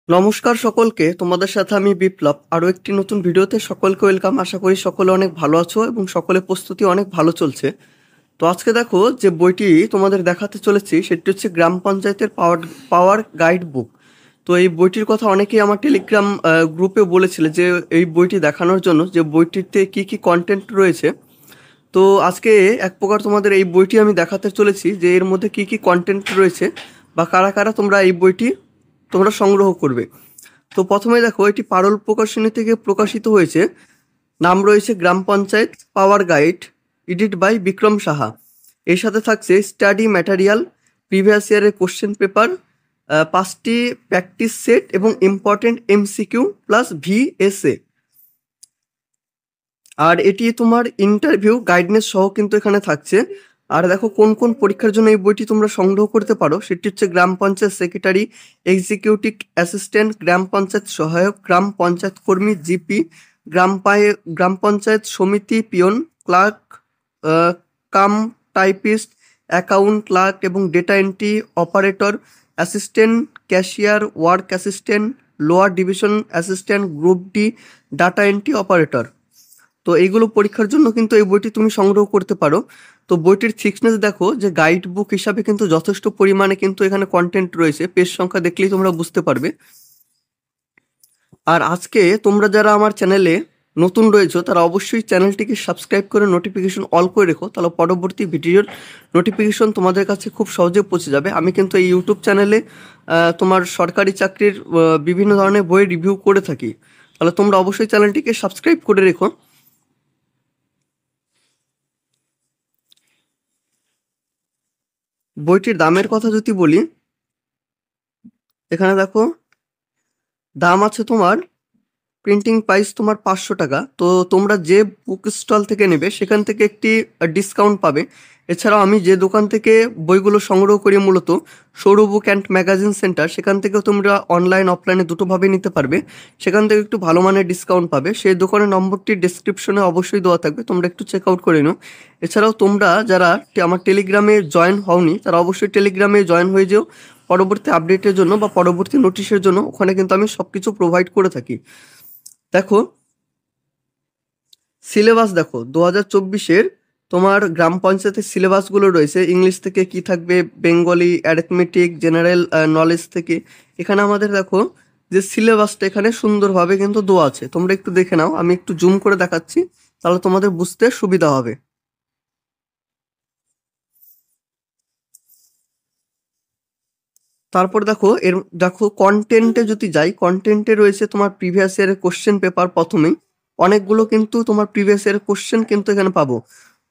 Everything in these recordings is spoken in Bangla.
নমস্কার সকলকে, তোমাদের সাথে আমি বিপ্লব। আরো একটি নতুন ভিডিওতে সকলকে ওয়েলকাম। আশা করি সকলে অনেক ভালো আছো এবং সকলের প্রস্তুতি অনেক ভালো চলছে। তো আজকে দেখো যে বইটি তোমাদের দেখাতে চলেছি সেটি হচ্ছে গ্রাম পঞ্চায়েতের পাওয়ার পাওয়ার গাইড বুক। তো এই বইটির কথা অনেকেই আমার টেলিগ্রাম গ্রুপে বলেছিল যে এই বইটি দেখানোর জন্য, যে বইটিতে কি কি কন্টেন্ট রয়েছে। তো আজকে এক প্রকার তোমাদের এই বইটি আমি দেখাতে চলেছি যে এর মধ্যে কি কি কন্টেন্ট রয়েছে বা কারা কারা তোমরা এই বইটি তোমরা সংগ্রহ করবে। তো প্রথমে দেখো, এটি পারুল প্রকাশনী থেকে প্রকাশিত হয়েছে। নাম রয়েছে Gram Panchayat power guide, edit by Bikram Saha. এর সাথে থাকছে স্টাডি ম্যাটেরিয়াল, প্রিভিয়াস ইয়ারের কোশ্চেন পেপার, 5টি প্র্যাকটিস সেট এবং ইম্পর্টেন্ট এমসিকিউ প্লাস ভিএসএ। আর এটি তোমার ইন্টারভিউ গাইডনেস সহ কিন্তু এখানে থাকছে। আর দেখো কোন কোন পরীক্ষার জন্য এই বইটি তোমরা সংগ্রহ করতে পারো, সেটি হচ্ছে Gram Panchayat secretary, executive assistant, Gram Panchayat সহায়ক, গ্রাম পঞ্চায়েত কর্মী GP, Gram Panchayat Samiti peon, clerk, cum typist, account clerk এবং data entry operator, assistant cashier, work assistant, lower division assistant, group D, data entry operator. তো এইগুলো পরীক্ষার জন্য কিন্তু এই বইটি তুমি সংগ্রহ করতে পারো। তো বইটির থিকনেস দেখো, যে গাইড বুক হিসাবে কিন্তু যথেষ্ট পরিমাণে কিন্তু এখানে কন্টেন্ট রয়েছে, পেজ সংখ্যা দেখলেই তোমরা বুঝতে পারবে। আর আজকে তোমরা যারা আমার চ্যানেলে নতুন রয়েছো তারা অবশ্যই চ্যানেলটিকে সাবস্ক্রাইব করে নোটিফিকেশন অল করে রেখো, তাহলে পরবর্তী ভিডিওর নোটিফিকেশন তোমাদের কাছে খুব সহজে পৌঁছে যাবে। আমি কিন্তু এই ইউটিউব চ্যানেলে তোমার সরকারি চাকরির বিভিন্ন ধরনের বই রিভিউ করে থাকি, তাহলে তোমরা অবশ্যই চ্যানেলটিকে সাবস্ক্রাইব করে রেখো। বইটির দামের কথা যদি বলি, এখানে দেখো দাম আছে তোমার, প্রিন্টিং প্রাইস তোমার 500 টাকা। তো তোমরা যে বুক স্টল থেকে নেবে সেখান থেকে একটি ডিসকাউন্ট পাবে। এছাড়াও আমি যে দোকান থেকে বইগুলো সংগ্রহ করি, মূলত Sourav book and magazine centre, সেখান থেকেও তোমরা অনলাইন অফলাইনে দুটোভাবে নিতে পারবে। সেখান থেকে একটু ভালো মানের ডিসকাউন্ট পাবে। সেই দোকানের নম্বরটি ডেসক্রিপশনে অবশ্যই দেওয়া থাকবে, তোমরা একটু চেক আউট করে নিও। এছাড়াও তোমরা যারা আমার টেলিগ্রামে জয়েন হওনি তারা অবশ্যই টেলিগ্রামে জয়েন হয়ে যেও পরবর্তী আপডেটের জন্য বা পরবর্তী নোটিশের জন্য। ওখানে কিন্তু আমি সব কিছু প্রোভাইড করে থাকি। দেখো সিলেবাস, দেখো 2024-এর তোমার গ্রাম পঞ্চায়েতের সিলেবাসগুলো রয়েছে। ইংলিশ থেকে কি থাকবে, বেঙ্গলি, অ্যারিথমেটিক, জেনারেল নলেজ থেকে। এখানে আমাদের দেখো যে সিলেবাসটা এখানে সুন্দরভাবে কিন্তু দেওয়া আছে, তোমরা একটু দেখে নাও। আমি একটু জুম করে দেখাচ্ছি, তাহলে তোমাদের বুঝতে সুবিধা হবে। তারপর দেখো দেখো কন্টেন্টে যদি যাই, কন্টেন্টে রয়েছে তোমার প্রিভিয়াস ইয়ারের কোশ্চেন পেপার। প্রথমেই অনেকগুলো কিন্তু তোমার প্রিভিয়াস ইয়ারের কোশ্চেন কিন্তু এখানে পাবো।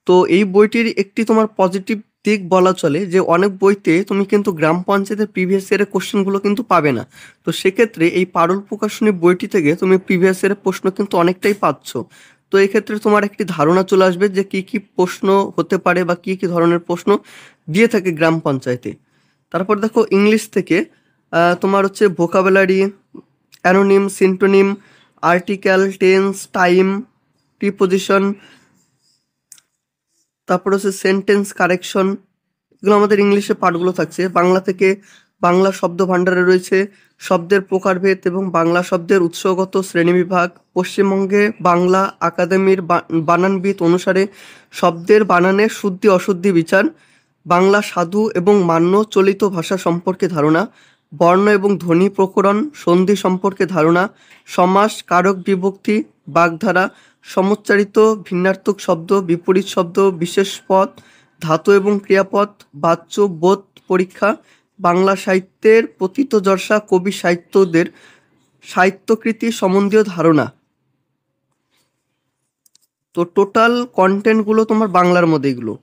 তো এই বইটির একটি তোমার পজিটিভ দিক বলা চলে, যে অনেক বইতে তুমি কিন্তু গ্রাম পঞ্চায়েতের প্রিভিয়াস ইয়ারের কোশ্চেনগুলো কিন্তু পাবে না। তো সেক্ষেত্রে এই পারুল প্রকাশনী বইটি থেকে তুমি প্রিভিয়াস ইয়ারের প্রশ্ন কিন্তু অনেকটাই পাচ্ছ। তো এক্ষেত্রে তোমার একটি ধারণা চলে আসবে যে কি কি প্রশ্ন হতে পারে বা কি কি ধরনের প্রশ্ন দিয়ে থাকে গ্রাম পঞ্চায়েতে। তারপর দেখো ইংলিশ থেকে তোমার হচ্ছে ভোকাবুলারি, অ্যানোনিম, synonym, article, tense, time, preposition, তারপর হচ্ছে সেন্টেন্স কারেকশন। এগুলো আমাদের ইংলিশে পার্টগুলো থাকছে। বাংলা থেকে বাংলা শব্দ ভাণ্ডারে রয়েছে শব্দের প্রকারভেদ এবং বাংলা শব্দের উৎসগত শ্রেণীবিভাগ। পশ্চিমবঙ্গে বাংলা একাডেমির বানানবিদ অনুসারে শব্দের বানানের শুদ্ধি অশুদ্ধি বিচার। বাংলা সাধু এবং মান্য চলিত ভাষা সম্পর্কে ধারণা। বর্ণ এবং ধ্বনি প্রকরণ সন্ধি সম্পর্কে ধারণা। সমাস, কারক বিভক্তি, বাগধারা, সমুচ্চারিত ভিন্নার্থক শব্দ, বিপরীত শব্দ, বিশেষ পদ, ধাতু এবং ক্রিয়াপদ, বাচ্য বোধ পরীক্ষা। বাংলা সাহিত্যের পতিতযশা কবি সাহিত্যদের সাহিত্যকৃতি সম্বন্ধীয় ধারণা। তো টোটাল কন্টেন্টগুলো তোমার বাংলার মধ্যে এগুলো।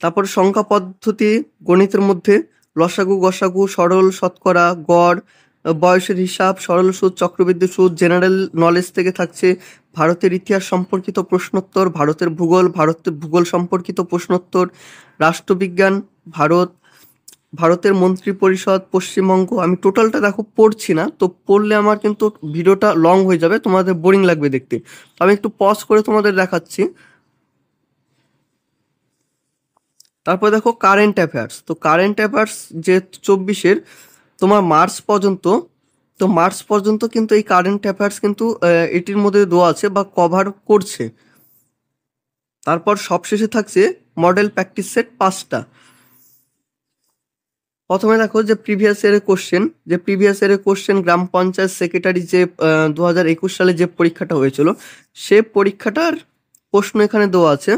তারপর সংখ্যা পদ্ধতি, গণিতের মধ্যে লসাগু, গসাগু, সরল, শতকরা, গড়, বয়সের হিসাব, সরল সুদ, চক্রবৃদ্ধি সুদ। জেনারেল নলেজ থেকে থাকছে ভারতের ইতিহাস সম্পর্কিত প্রশ্নোত্তর, ভারতের ভূগোল সম্পর্কিত প্রশ্নোত্তর, রাষ্ট্রবিজ্ঞান, ভারত, ভারতের মন্ত্রী পরিষদ, পশ্চিমবঙ্গ। আমি টোটালটা দেখো পড়ছি না, তো পড়লে আমার কিন্তু ভিডিওটা লং হয়ে যাবে, তোমাদের বোরিং লাগবে দেখতে। তো আমি একটু পজ করে তোমাদের দেখাচ্ছি। তারপর দেখো কারেন্ট অ্যাফেয়ার্স। তো কারেন্ট অ্যাফেয়ার্স যে 24-এর তোমার মার্চ পর্যন্ত, তো মার্চ পর্যন্ত কিন্তু এই কারেন্ট অ্যাফেয়ার্স কিন্তু এটির মধ্যে দেওয়া আছে বা কভার করছে। তারপর সবশেষে থাকছে মডেল প্র্যাকটিস সেট 5টা। প্রথমে দেখো যে প্রিভিয়াস ইয়ারের কোশ্চেন, গ্রাম পঞ্চায়েত সেক্রেটারি যে 2021 সালে যে পরীক্ষাটা হয়েছিল সে পরীক্ষাটার প্রশ্ন এখানে দেওয়া আছে।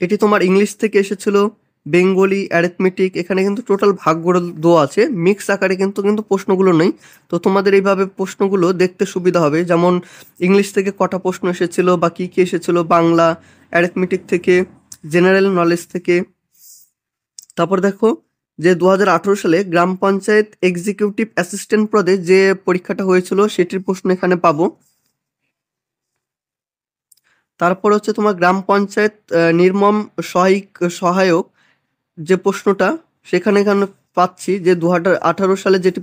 এটি তোমার ইংলিশ থেকে এসেছিল, বেঙ্গলি, অ্যারিথমেটিক, এখানে কিন্তু টোটাল ভাগগুলো দেওয়া আছে, মিক্স আকারে কিন্তু কিন্তু প্রশ্নগুলো নেই। তো তোমাদের এইভাবে প্রশ্নগুলো দেখতে সুবিধা হবে, যেমন ইংলিশ থেকে কটা প্রশ্ন এসেছিল বা কী কী এসেছিল, বাংলা, অ্যারিথমেটিক থেকে, জেনারেল নলেজ থেকে। তারপর দেখো যে 2018 সালে গ্রাম পঞ্চায়েত এক্সিকিউটিভ অ্যাসিস্ট্যান্ট পদে যে পরীক্ষাটা হয়েছিল সেটির প্রশ্ন এখানে পাবো। তারপর হচ্ছে তোমার গ্রাম পঞ্চায়েত নির্মম সহায়ক যে প্রশ্নটা সেখানে এখানে পাচ্ছি যে 2018 সালে যেটি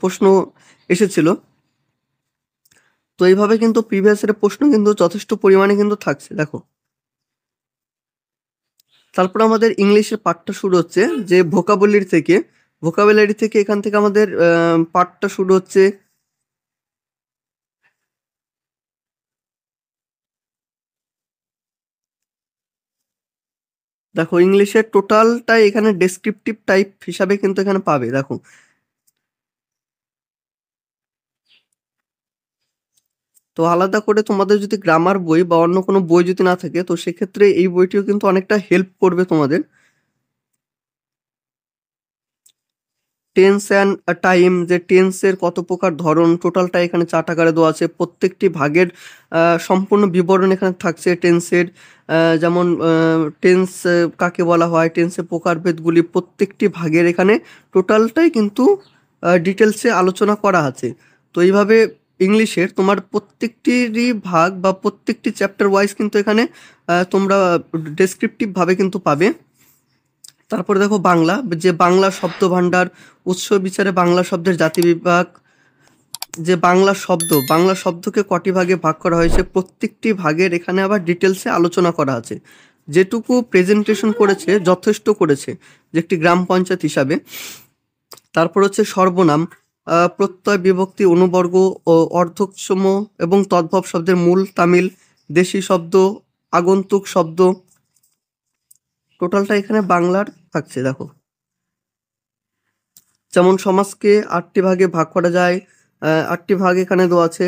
প্রশ্ন এসেছিল। তো এইভাবে কিন্তু প্রিভিয়াস এর প্রশ্ন কিন্তু যথেষ্ট পরিমাণে কিন্তু থাকছে দেখো। তারপর আমাদের ইংলিশের পার্টটা শুরু হচ্ছে যে ভোকাবুলারি থেকে এখান থেকে আমাদের পার্টটা শুরু হচ্ছে। দেখো ইংলিশের টোটালটাই এখানে ডেসক্রিপটিভ টাইপ হিসাবে কিন্তু এখানে পাবে দেখো। তো আলাদা করে তোমাদের যদি গ্রামার বই বা অন্য কোনো বই যদি না থাকে তো সেক্ষেত্রে এই বইটিও কিন্তু অনেকটা হেল্প করবে তোমাদের। টেন্স অ্যান্ড টাইম, যে টেন্সের কত প্রকার ধরন টোটালটা এখানে 4 আকারে দেওয়া আছে, প্রত্যেকটি ভাগের সম্পূর্ণ বিবরণ এখানে থাকছে টেন্সের, যেমন টেন্স কাকে বলা হয়, টেন্সের প্রকারভেদগুলি প্রত্যেকটি ভাগের এখানে টোটালটাই কিন্তু ডিটেলসে আলোচনা করা আছে। তো এইভাবে ইংলিশের তোমার প্রত্যেকটিরই ভাগ বা প্রত্যেকটি চ্যাপ্টার ওয়াইজ কিন্তু এখানে তোমরা ডেসক্রিপটিভভাবে কিন্তু পাবে। তারপরে দেখো বাংলা, যে বাংলা শব্দ ভাণ্ডার, উৎস বিচারে বাংলা শব্দের জাতি বিভাগ, যে বাংলা শব্দকে কটি ভাগে ভাগ করা হয়েছে প্রত্যেকটি ভাগের এখানে আবার ডিটেলসে আলোচনা করা আছে। যেটুকু প্রেজেন্টেশন করেছে যথেষ্ট করেছে যে একটি গ্রাম পঞ্চায়েত হিসাবে। তারপর হচ্ছে সর্বনাম, প্রত্যয়, বিভক্তি, অনুবর্গ ও অর্ধসম এবং তদ্ভব শব্দের মূল, তামিল, দেশি শব্দ, আগন্তুক শব্দ, টোটালটা এখানে বাংলার থাকছে দেখো। যেমন সমাজকে 8টি ভাগে ভাগ করা যায়, 8টি ভাগ এখানে দেওয়া আছে।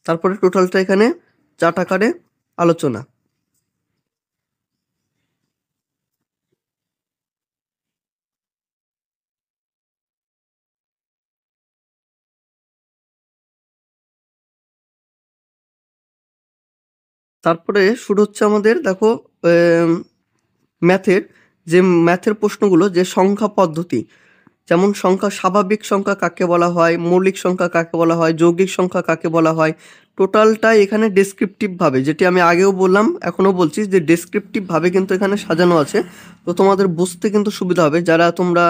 তারপরে টোটালটা এখানে 4 আকারে আলোচনা। তারপরে শুরু হচ্ছে আমাদের দেখো ম্যাথের, যে ম্যাথের প্রশ্নগুলো, যে সংখ্যা পদ্ধতি, যেমন সংখ্যা, স্বাভাবিক সংখ্যা কাকে বলা হয়, মৌলিক সংখ্যা কাকে বলা হয়, যৌগিক সংখ্যা কাকে বলা হয়, টোটালটাই এখানে ডেসক্রিপটিভ ভাবে, যেটি আমি আগেও বললাম এখনো বলছি যে ডেসক্রিপটিভ ভাবে কিন্তু এখানে সাজানো আছে। তো তোমাদের বুঝতে কিন্তু সুবিধা হবে যারা তোমরা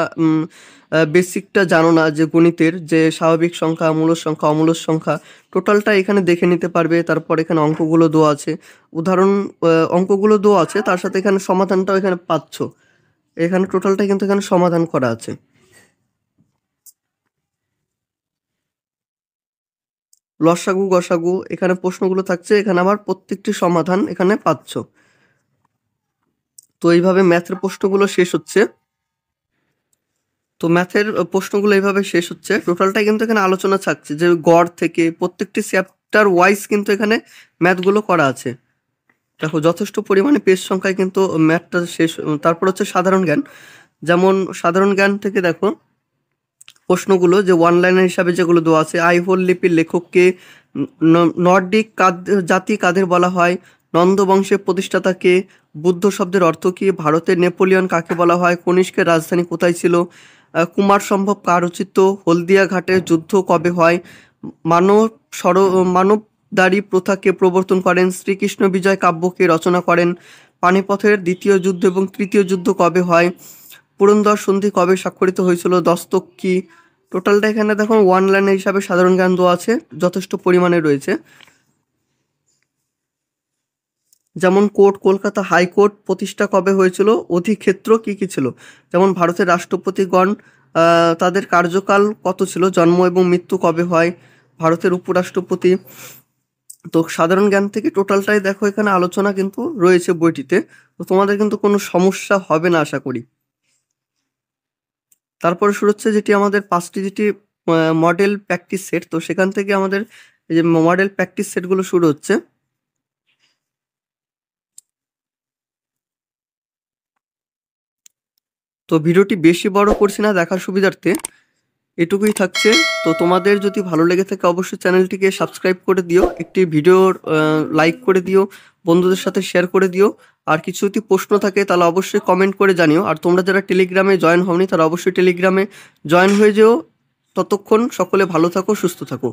বেসিকটা জানো না, যে গণিতের যে স্বাভাবিক সংখ্যা, মূলদ সংখ্যা, অমূলদ সংখ্যা, টোটালটা এখানে দেখে নিতে পারবে। তারপর এখানে অঙ্কগুলো দেওয়া আছে, উদাহরণ অঙ্কগুলো দেওয়া আছে, তার সাথে এখানে সমাধানটাও এখানে পাচ্ছ। এখানে টোটালটা কিন্তু এখানে সমাধান করা আছে। লসাগু, গসাগু, এখানে প্রশ্নগুলো থাকছে, এখানে আবার প্রত্যেকটি সমাধান এখানে পাচ্ছ। তো এইভাবে ম্যাথের প্রশ্নগুলো শেষ হচ্ছে। টোটালটাই কিন্তু এখানে আলোচনা থাকছে, যে গড় থেকে প্রত্যেকটি চ্যাপ্টার ওয়াইজ কিন্তু এখানে ম্যাথগুলো করা আছে দেখো। যথেষ্ট পরিমাণে পেজ সংখ্যায় কিন্তু ম্যাথটা শেষ। তারপর হচ্ছে সাধারণ জ্ঞান, যেমন সাধারণ জ্ঞান থেকে দেখো প্রশ্নগুলো, যে ওয়ান লাইনার হিসাবে যেগুলো দেওয়া আছে, আইহোল লিপির লেখককে, নর্ডিক জাতি কাদের বলা হয়, নন্দ বংশের প্রতিষ্ঠাতাকে, বুদ্ধ শব্দের অর্থ কী, ভারতের নেপোলিয়ন কাকে বলা হয়, কনিষ্কের রাজধানী কোথায় ছিল, কুমার সম্ভব কার রচিত, হলদিয়া ঘাটের যুদ্ধ কবে হয়, মানব মানবদারি প্রথাকে প্রবর্তন করেন, শ্রীকৃষ্ণ বিজয় কাব্যকে রচনা করেন, পানিপথের দ্বিতীয় যুদ্ধ এবং তৃতীয় যুদ্ধ কবে হয়, পুরন্দর সন্ধি কবে স্বাক্ষরিত হয়েছিল, দস্তক কি। টোটালটা এখানে দেখুন ওয়ান লাইনের হিসাবে সাধারণ জ্ঞান দেওয়া আছে, যথেষ্ট পরিমাণে রয়েছে। যেমন কোর্ট, কলকাতা হাইকোর্ট প্রতিষ্ঠা কবে হয়েছিল, অধিক্ষেত্র কি কি ছিল, যেমন ভারতের রাষ্ট্রপতিগণ তাদের কার্যকাল কত ছিল, জন্ম এবং মৃত্যু কবে হয়, ভারতের উপরাষ্ট্রপতি। তো সাধারণ জ্ঞান থেকে টোটালটাই দেখো এখানে আলোচনা কিন্তু রয়েছে বইটিতে। তো তোমাদের কিন্তু কোনো সমস্যা হবে না আশা করি। তারপরে শুরু হচ্ছে যেটি আমাদের 5টি যেটি মডেল প্র্যাকটিস সেট, তো সেখান থেকে আমাদের এই যে মডেল প্র্যাকটিস সেটগুলো শুরু হচ্ছে। তো ভিডিওটি বেশি বড় করছি না দেখার সুবিধার্থে, এটুকুই থাকছে। তো তোমাদের যদি ভালো লেগে থাকে অবশ্যই চ্যানেলটিকে সাবস্ক্রাইব করে দিও, একটি ভিডিওর লাইক করে দিও, বন্ধুদের সাথে শেয়ার করে দিও। আর কিছু যদি প্রশ্ন থাকে তাহলে অবশ্যই কমেন্ট করে জানিও। আর তোমরা যারা টেলিগ্রামে জয়েন হওনি তারা অবশ্যই টেলিগ্রামে জয়েন হয়ে যেও। ততক্ষণ সকলে ভালো থাকো, সুস্থ থাকো।